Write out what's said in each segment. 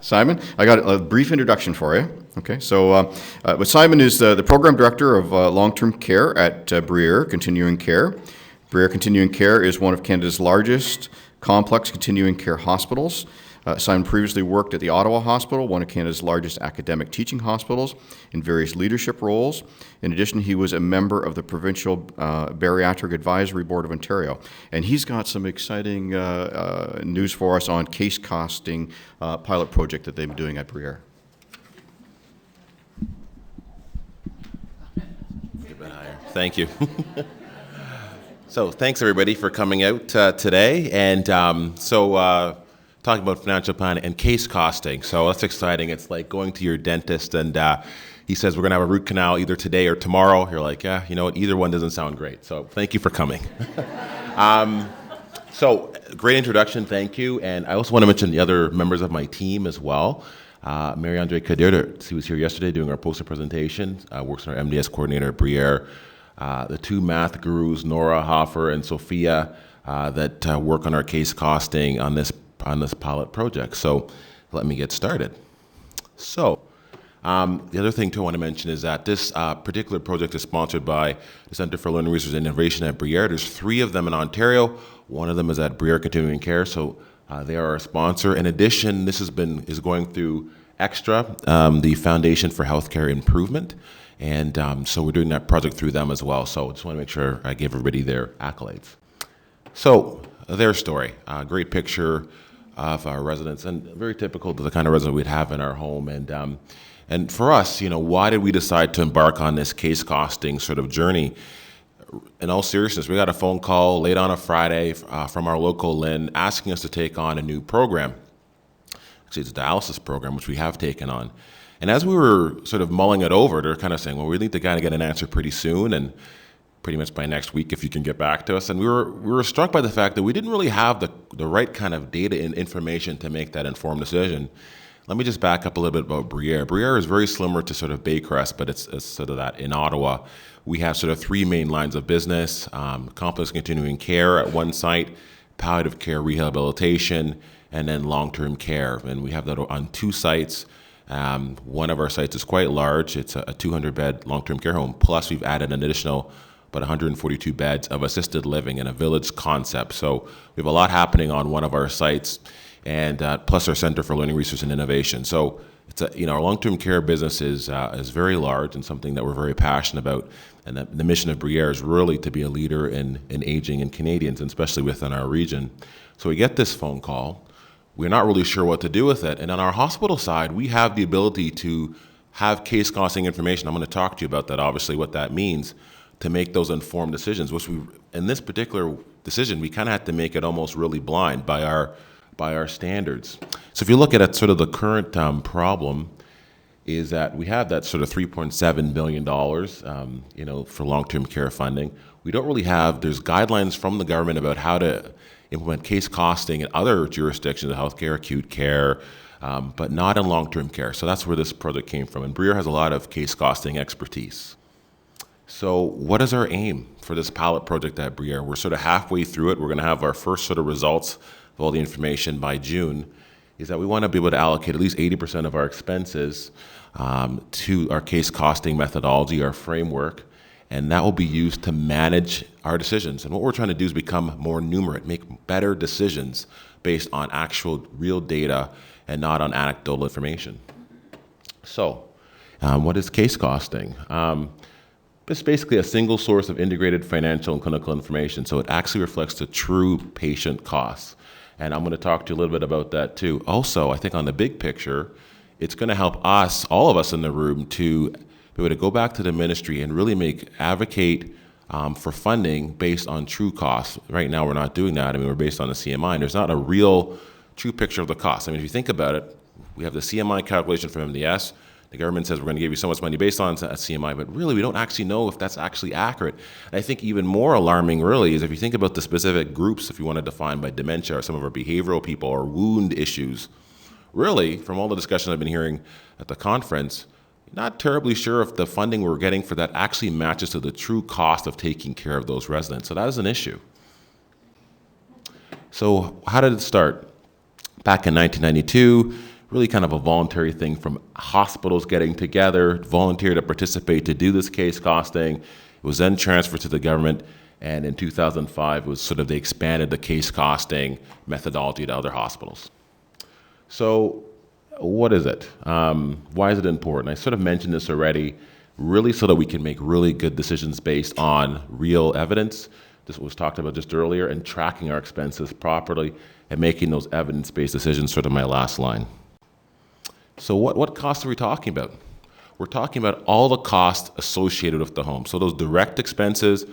Simon, I got a brief introduction for you. Okay, so Simon is the program director of long-term care at Bruyere Continuing Care. Bruyere Continuing Care is one of Canada's largest complex continuing care hospitals. Simon previously worked at the Ottawa Hospital, one of Canada's largest academic teaching hospitals, in various leadership roles. In addition, he was a member of the Provincial Bariatric Advisory Board of Ontario. And he's got some exciting news for us on case costing pilot project that they've been doing at Bruyere. Thank you. So thanks everybody for coming out today. And talking about financial planning and case costing. So that's exciting. It's like going to your dentist and he says, we're going to have a root canal either today or tomorrow. You're like, yeah, you know what? Either one doesn't sound great. So thank you for coming. So great introduction. Thank you. And I also want to mention the other members of my team as well. Mary-Andre Kadir, she was here yesterday doing our poster presentation, works on our MDS coordinator at Bruyere. The two math gurus, Nora Hoffer and Sophia, that work on our case costing on this pilot project. So let me get started. So the other thing too I want to mention is that this particular project is sponsored by the Centre for Learning Research and Innovation at Bruyere. There's 3 of them in Ontario. One of them is at Bruyere Continuing Care, so they are our sponsor. In addition, this is going through Extra, the Foundation for Healthcare Improvement, and so we're doing that project through them as well. So I just want to make sure I give everybody their accolades. So their story, great picture of our residents, and very typical to the kind of resident we'd have in our home. And for us, why did we decide to embark on this case costing sort of journey? In all seriousness, we got a phone call late on a Friday from our local LHIN asking us to take on a new program. Actually, it's a dialysis program, which we have taken on. And as we were sort of mulling it over, they're kind of saying, well, we need to kind of get an answer pretty soon, and pretty much by next week if you can get back to us. And we were struck by the fact that we didn't really have the right kind of data and information to make that informed decision. Let me just back up a little bit about Bruyere. Bruyere is very similar to sort of Baycrest, but it's sort of that in Ottawa. We have sort of 3 main lines of business, complex continuing care at one site, palliative care rehabilitation, and then long-term care. And we have that on 2 sites. One of our sites is quite large. It's a 200-bed long-term care home, plus we've added an additional about 142 beds of assisted living in a village concept. So we have a lot happening on one of our sites, and plus our Centre for Learning Research and Innovation. So it's our long-term care business is very large and something that we're very passionate about. And the mission of Bruyere is really to be a leader in aging in Canadians, and especially within our region. So we get this phone call. We're not really sure what to do with it. And on our hospital side, we have the ability to have case costing information. I'm going to talk to you about that, obviously, what that means, to make those informed decisions, which in this particular decision, we kind of had to make it almost really blind by our standards. So if you look at it, sort of the current problem is that we have that sort of $3.7 billion, for long-term care funding. We don't really have, there's guidelines from the government about how to implement case costing in other jurisdictions of healthcare, acute care, but not in long-term care. So that's where this project came from. And Bruyere has a lot of case costing expertise. So what is our aim for this pilot project at Bruyere? We're sort of halfway through it. We're going to have our first sort of results of all the information by June, is that we want to be able to allocate at least 80% of our expenses to our case costing methodology, our framework, and that will be used to manage our decisions. And what we're trying to do is become more numerate, make better decisions based on actual real data and not on anecdotal information. So what is case costing? It's basically a single source of integrated financial and clinical information, so it actually reflects the true patient costs. And I'm going to talk to you a little bit about that too. Also, I think on the big picture, it's going to help us, all of us in the room, to be able to go back to the ministry and really advocate for funding based on true costs. Right now, we're not doing that. I mean, we're based on the CMI, and there's not a real true picture of the cost. I mean, if you think about it, we have the CMI calculation from MDS. The government says we're going to give you so much money based on CMI, but really we don't actually know if that's actually accurate. And I think even more alarming really is if you think about the specific groups, if you want to define by dementia or some of our behavioral people or wound issues, really from all the discussion I've been hearing at the conference, not terribly sure if the funding we're getting for that actually matches to the true cost of taking care of those residents. So that is an issue. So how did it start? Back in 1992, really kind of a voluntary thing from hospitals getting together, volunteer to participate to do this case costing. It was then transferred to the government, and in 2005 was sort of they expanded the case costing methodology to other hospitals. So what is it? Why is it important? I sort of mentioned this already, really so that we can make really good decisions based on real evidence. This was talked about just earlier, and tracking our expenses properly and making those evidence-based decisions, sort of my last line. So what costs are we talking about? We're talking about all the costs associated with the home. So those direct expenses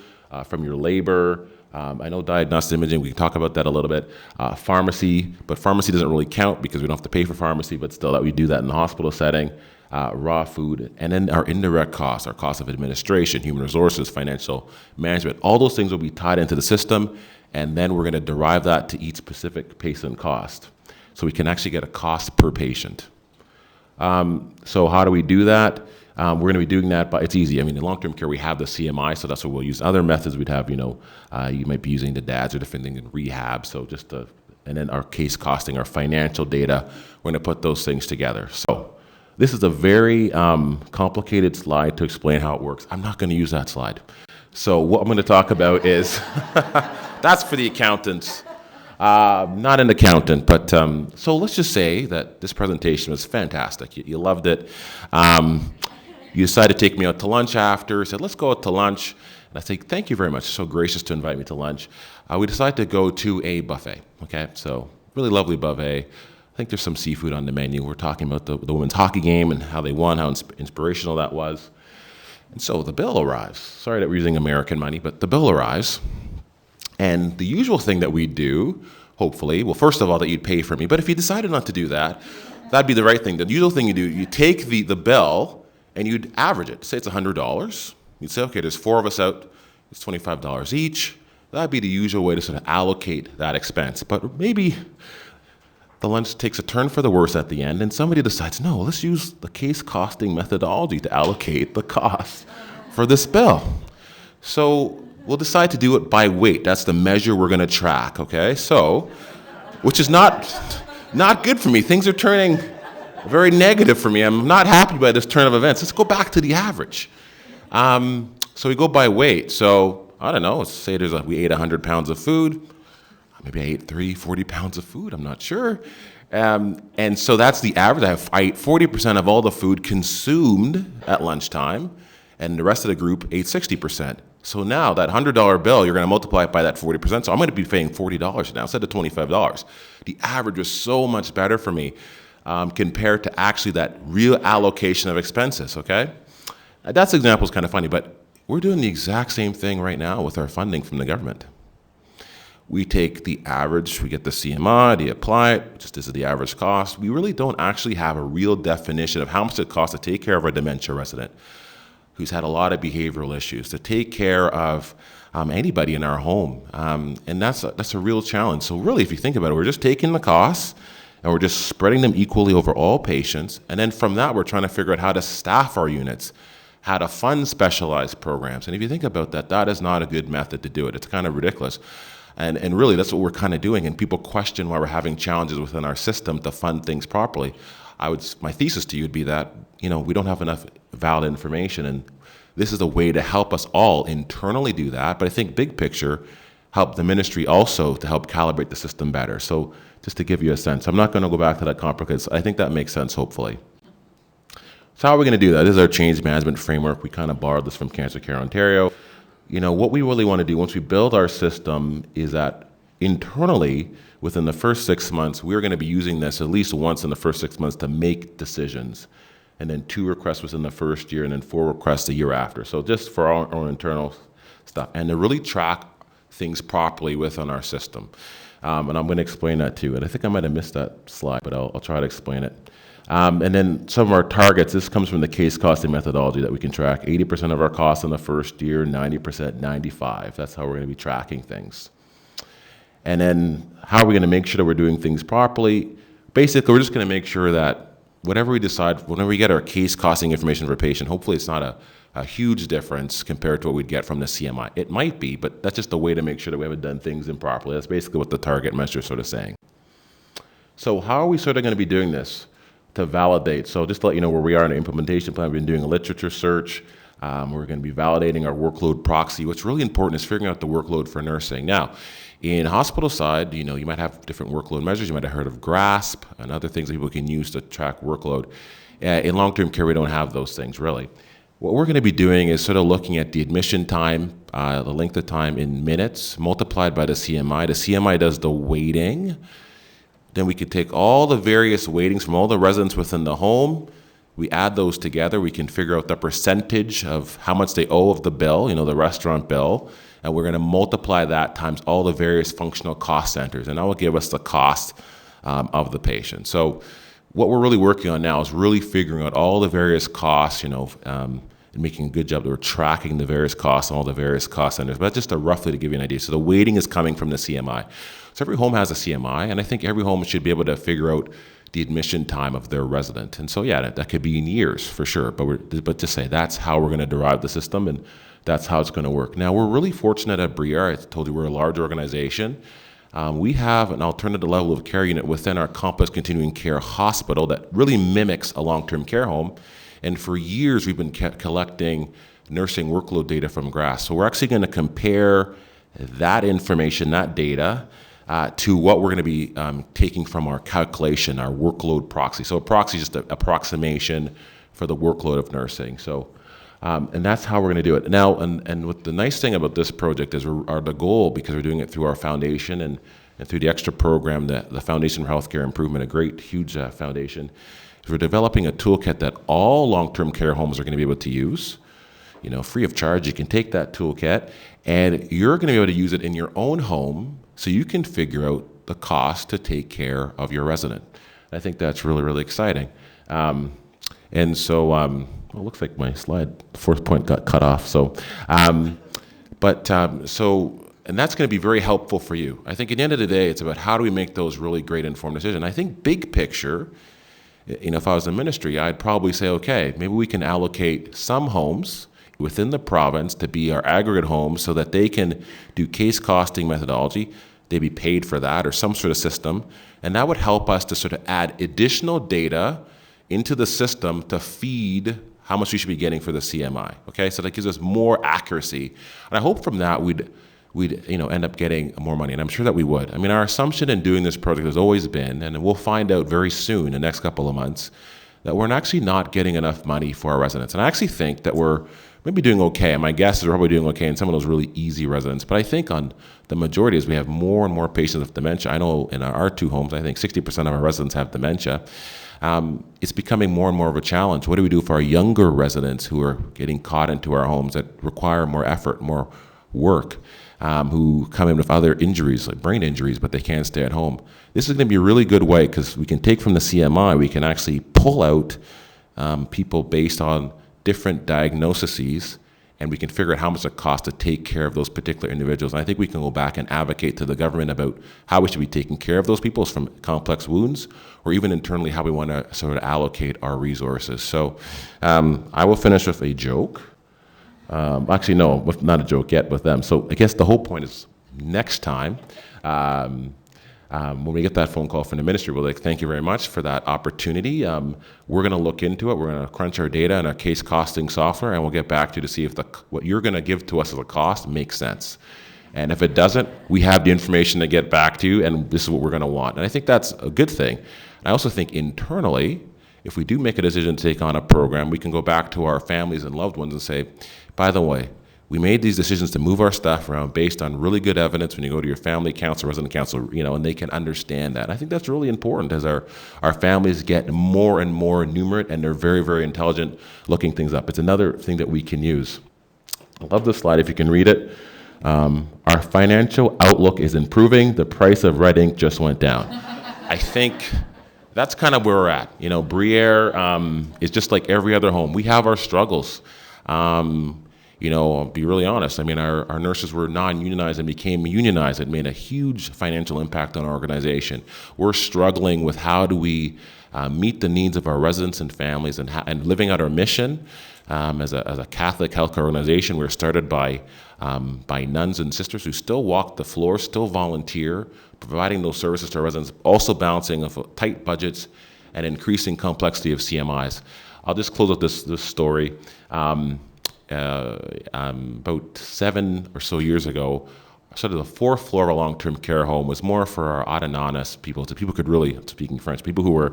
from your labor, I know diagnostic imaging, we can talk about that a little bit. Pharmacy, but pharmacy doesn't really count because we don't have to pay for pharmacy, but still that we do that in the hospital setting. Raw food, and then our indirect costs, our cost of administration, human resources, financial management, all those things will be tied into the system, and then we're going to derive that to each specific patient cost. So we can actually get a cost per patient. So how do we do that? We're going to be doing that, but it's easy. I mean, in long-term care, we have the CMI, so that's what we'll use. Other methods we'd have, you might be using the DADs or different things in rehab, so and then our case costing, our financial data, we're going to put those things together. So this is a very complicated slide to explain how it works. I'm not going to use that slide. So what I'm going to talk about is, that's for the accountants. Not an accountant, but so let's just say that this presentation was fantastic. You loved it. You decided to take me out to lunch after, said, let's go out to lunch. And I say, thank you very much. So gracious to invite me to lunch. We decided to go to a buffet, okay? So really lovely buffet. I think there's some seafood on the menu. We're talking about the women's hockey game and how they won, how inspirational that was. And so the bill arrives. Sorry that we're using American money, but the bill arrives. And the usual thing that we do, hopefully, well, first of all, that you'd pay for me. But if you decided not to do that, that'd be the right thing. The usual thing you do, you take the bill and you'd average it. Say it's $100. You'd say, okay, there's 4 of us out. It's $25 each. That'd be the usual way to sort of allocate that expense. But maybe the lunch takes a turn for the worse at the end, and somebody decides, no, let's use the case costing methodology to allocate the cost for this bill. So we'll decide to do it by weight. That's the measure we're going to track, okay? So, which is not good for me. Things are turning very negative for me. I'm not happy by this turn of events. Let's go back to the average. So we go by weight. So, I don't know, let's say we ate 100 pounds of food. Maybe I ate 40 pounds of food, I'm not sure. And so that's the average. I ate 40% of all the food consumed at lunchtime, and the rest of the group ate 60%. So now that $100 bill, you're going to multiply it by that 40%. So I'm going to be paying $40 now instead of $25. The average was so much better for me compared to actually that real allocation of expenses, okay? That example is kind of funny, but we're doing the exact same thing right now with our funding from the government. We take the average, we get the CMI, they apply it, just this is the average cost. We really don't actually have a real definition of how much it costs to take care of a dementia resident who's had a lot of behavioral issues, to take care of anybody in our home. And that's a real challenge. So really, if you think about it, we're just taking the costs and we're just spreading them equally over all patients. And then from that, we're trying to figure out how to staff our units, how to fund specialized programs. And if you think about that, that is not a good method to do it. It's kind of ridiculous. And really, that's what we're kind of doing. And people question why we're having challenges within our system to fund things properly. My thesis to you would be that, we don't have enough valid information. And this is a way to help us all internally do that. But I think big picture, help the ministry also to help calibrate the system better. So just to give you a sense, I'm not going to go back to that complicated. I think that makes sense, hopefully. So how are we going to do that? This is our change management framework. We kind of borrowed this from Cancer Care Ontario. What we really want to do once we build our system is that internally, within the first 6 months, we're going to be using this at least once in the first 6 months to make decisions. And then 2 requests within the first year, and then 4 requests the year after. So just for our own internal stuff. And to really track things properly within our system. And I'm going to explain that too. And I think I might have missed that slide, but I'll try to explain it. And then some of our targets, this comes from the case costing methodology that we can track. 80% of our costs in the first year, 90%, 95%. That's how we're going to be tracking things. And then how are we going to make sure that we're doing things properly? Basically, we're just going to make sure that whatever we decide, whenever we get our case costing information for a patient, hopefully it's not a huge difference compared to what we'd get from the CMI. It might be, but that's just a way to make sure that we haven't done things improperly. That's basically what the target measure is sort of saying. So how are we sort of going to be doing this? to validate. So just to let you know where we are in the implementation plan, we've been doing a literature search. We're going to be validating our workload proxy. What's really important is figuring out the workload for nursing. Now, in hospital side, you might have different workload measures. You might have heard of GRASP and other things that people can use to track workload. In long-term care, we don't have those things, really. What we're going to be doing is sort of looking at the admission time, the length of time in minutes, multiplied by the CMI. The CMI does the weighting. Then we could take all the various weightings from all the residents within the home. We add those together. We can figure out the percentage of how much they owe of the bill, the restaurant bill. And we're going to multiply that times all the various functional cost centers. And that will give us the cost of the patient. So what we're really working on now is really figuring out all the various costs, and making a good job that we're tracking the various costs and all the various cost centers. But just roughly to give you an idea. So the weighting is coming from the CMI. So every home has a CMI, and I think every home should be able to figure out the admission time of their resident. And so, yeah, that could be in years for sure. But to say that's how we're going to derive the system, and that's how it's going to work. Now, we're really fortunate at Bruyere. I told you we're a large organization. We have an alternative level of care unit within our complex continuing care hospital that really mimics a long-term care home. And for years, we've been collecting nursing workload data from GRASP. So we're actually going to compare that information, that data, to what we're going to be taking from our calculation, our workload proxy. So a proxy is just an approximation for the workload of nursing. So, and that's how we're going to do it. Now, and what the nice thing about this project is the goal, because we're doing it through our foundation and through the extra program, the Foundation for Healthcare Improvement, a great, huge foundation, is we're developing a toolkit that all long-term care homes are going to be able to use. Free of charge. You can take that toolkit, and you're going to be able to use it in your own home, so you can figure out the cost to take care of your resident. I think that's really, really exciting. And so, it looks like my slide, the fourth point got cut off. So, and that's going to be very helpful for you. I think at the end of the day, it's about how do we make those really great informed decisions. I think big picture, if I was in ministry, I'd probably say, okay, maybe we can allocate some homes within the province to be our aggregate homes so that they can do case costing methodology. They'd be paid for that or some sort of system. And that would help us to sort of add additional data into the system to feed how much we should be getting for the CMI. Okay, so that gives us more accuracy. And I hope from that we'd end up getting more money. And I'm sure that we would. I mean, our assumption in doing this project has always been, and we'll find out very soon in the next couple of months, that we're actually not getting enough money for our residents. And I actually think that we're maybe doing okay. And my guess is we're probably doing okay in some of those really easy residents. But I think on the majority is we have more and more patients with dementia. I know in our two homes, I think 60% of our residents have dementia. It's becoming more and more of a challenge. What do we do for our younger residents who are getting caught into our homes that require more effort, more work, who come in with other injuries, like brain injuries, but they can't stay at home? This is going to be a really good way, because we can take from the CMI, we can actually pull out people based on different diagnoses, and we can figure out how much it costs to take care of those particular individuals. And I think we can go back and advocate to the government about how we should be taking care of those people from complex wounds, or even internally how we want to sort of allocate our resources. So I will finish with a joke. Actually, no, not a joke yet with them. So I guess the whole point is next time, when we get that phone call from the ministry, we'll thank you very much for that opportunity. We're going to look into it. We're going to crunch our data and our case costing software, and we'll get back to you to see if what you're going to give to us as a cost makes sense. And if it doesn't, we have the information to get back to you, and this is what we're going to want. And I think that's a good thing. I also think internally, if we do make a decision to take on a program, we can go back to our families and loved ones and say, by the way, we made these decisions to move our staff around based on really good evidence when you go to your family counselor, resident counselor, and they can understand that. I think that's really important as our families get more and more numerate, and they're very, very intelligent looking things up. It's another thing that we can use. I love this slide, if you can read it. Our financial outlook is improving. The price of red ink just went down. I think that's kind of where we're at. Bruyere is just like every other home. We have our struggles. I'll be really honest. I mean, our nurses were non-unionized and became unionized. It made a huge financial impact on our organization. We're struggling with how do we meet the needs of our residents and families, and living out our mission. As a Catholic healthcare organization, we're started by nuns and sisters who still walk the floor, still volunteer, providing those services to our residents, also balancing of tight budgets and increasing complexity of CMIs. I'll just close with this story. About 7 or so years ago, sort of the fourth floor of a long-term care home was more for our autonomous people, so people could really, speaking French, people who were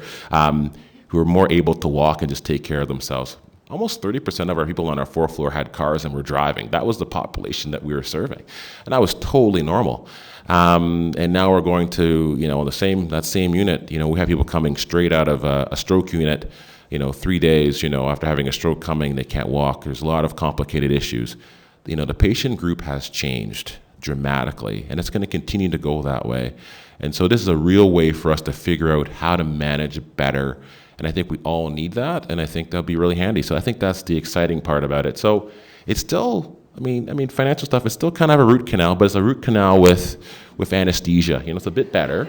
more able to walk and just take care of themselves. Almost 30% of our people on our fourth floor had cars and were driving. That was the population that we were serving, and that was totally normal. And now we're going to, that same unit. We have people coming straight out of a stroke unit. 3 days, after having a stroke coming, they can't walk. There's a lot of complicated issues. The patient group has changed dramatically, and it's going to continue to go that way. And so this is a real way for us to figure out how to manage better. And I think we all need that, and I think that'll be really handy. So I think that's the exciting part about it. So it's still, financial stuff is still kind of a root canal, but it's a root canal with anesthesia. It's a bit better.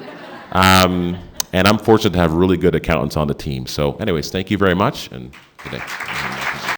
And I'm fortunate to have really good accountants on the team. So anyways, thank you very much, and good day.